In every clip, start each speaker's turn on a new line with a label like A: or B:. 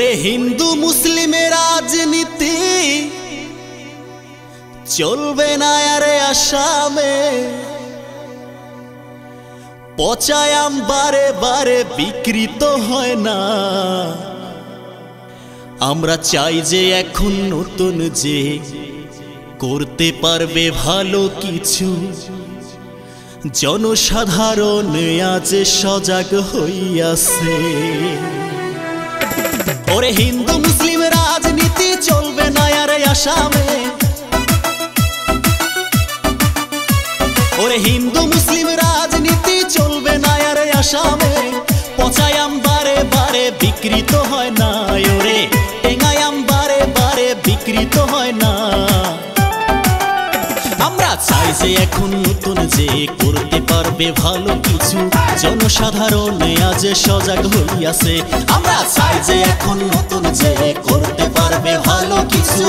A: ওরে হিন্দু মুসলিমের রাজনীতি চলবে না আরে আসামে, পচায় আম বারে বারে বিকৃত হয় না। আমরা চাই যে এখন নতুন যে করতে পারবে ভালো কিছু, জনসাধারণ আজ সজাগ হইয়াছে। ওরে হিন্দু মুসলিম রাজনীতি চলবে না আরে আসামে, ওরে হিন্দু মুসলিম রাজনীতি চলবে না আরে আসামে, পচায় আম বারে বারে বিকৃত হয় না, ওরে টেঙ্গায় আম বারে বারে বিকৃত হয় না। আমরা চাই যে এখন নতুন যে করতে পারবে ভালো কিছু, জনসাধারণ আজ সজাগ হইয়াছে। আমরা চাই যে এখন নতুন যে করতে পারবে ভালো কিছু,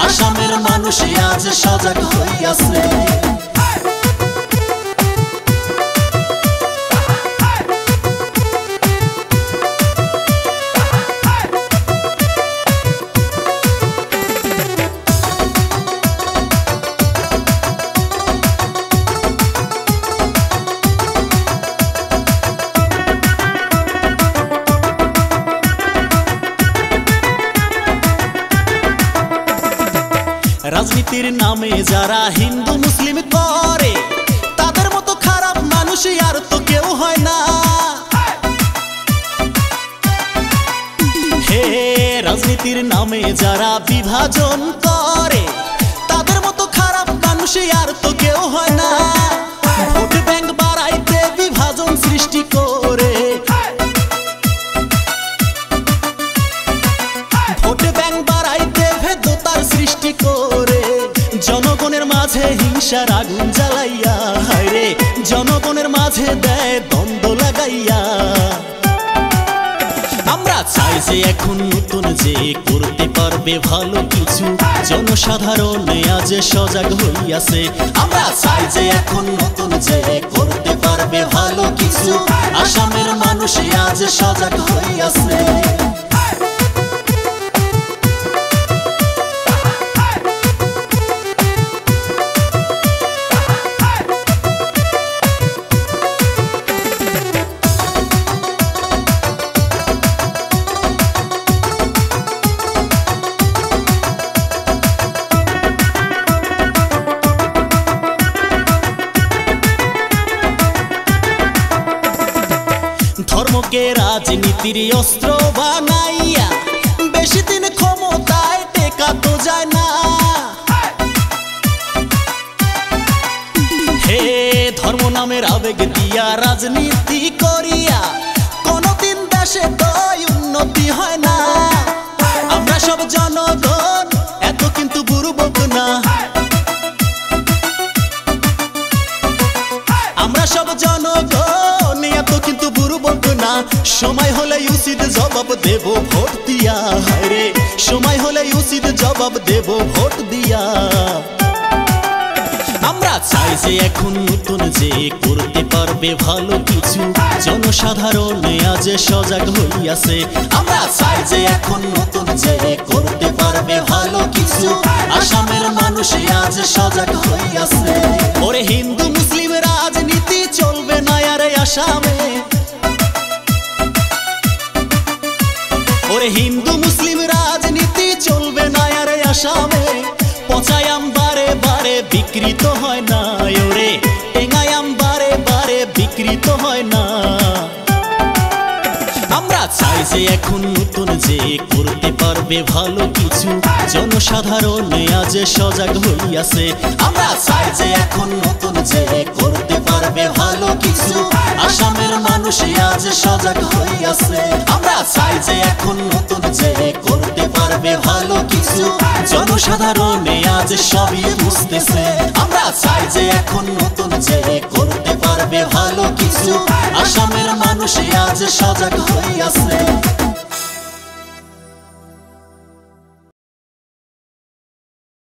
A: আসামের মানুষ আজ সজাগ হইয়াছে। রাজনীতির নামে যারা হিন্দু মুসলিম করে, তাদের মতো খারাপ মানুষ আর তো কেউ হয় না। হে রাজনীতির নামে যারা বিভাজন করে, তাদের মতো খারাপ মানুষ আর তো কেউ হয় না। ভোট ব্যাংক বাড়াইতে বিভাজন সৃষ্টি করে, ভোট ব্যাংক বাড়াইতে ভেদতার সৃষ্টি করে, জনগণের মাঝে হিংসার আগুন জ্বালাইয়া, হায়রে জনগণের মাঝে দেয় দ্বন্দ্ব লাগাইয়া। আমরা চাই যে এখন নতুন যে করতে পারবে ভালো কিছু, জনসাধারণ আজ সজাগ হইয়াছে। আমরা চাই যে এখন নতুন যে করতে পারবে ভালো কিছু, আসামের মানুষ আজ সজাগ হইয়াছে। ধর্মকে রাজনীতির অস্ত্র বানাইয়া বেশি দিন ক্ষমতায় টেকা তো যায় না। হে ধর্ম নামের আবেগ দিয়া রাজনীতি করিয়া কোনদিন দেশে তো উন্নতি হয় না। আমরা সব জনগণ এত কিন্তু বুড়বক না, আমরা সব জনগণ এত কিন্তু বুড়বক না। সময় হলে উচিত জবাব দেব ভোট দিয়া, রে সময় হলে উচিত জবাব দেব ভোট দিয়া। আমরা চাই যে এখন নতুন যে করতে পারবে ভালো কিছু, জনসাধারণ আজ সজাগ হইয়াছে। আমরা চাই যে এখন নতুন যে করতে পারবে ভালো কিছু, আসামের মানুষ আজ সজাগ হইয়াছে। ওরে হিন্দু মুসলিম রাজনীতি চলবে না আরে আসামে, ওরে হিন্দু মুসলিম রাজনীতি চলবে না আরে আসামে, পচায় আম বারে বারে বিকৃত হয় না, ওরে টেঙ্গায় আম বারে বারে বিকৃত হয় না। আমরা চাই যে এখন নতুন যে করতে পারবে ভালো কিছু, জনসাধারণ আজ সজাগ হইয়াছে। আমরা চাই যে এখন নতুন যে করতে পারবে ভালো কিছু, আসামের মানুষ আজ সজাগ হইয়াছে। আমরা চাই যে এখন নতুন যে করতে পারবে ভালো কিছু, জনসাধারণ আজ সবই বুঝতেছে। আমরা চাই যে এখন নতুন যে করতে পারবে ভালো কিছু, আসামের মানুষ আজ সজাগ হইয়াছে।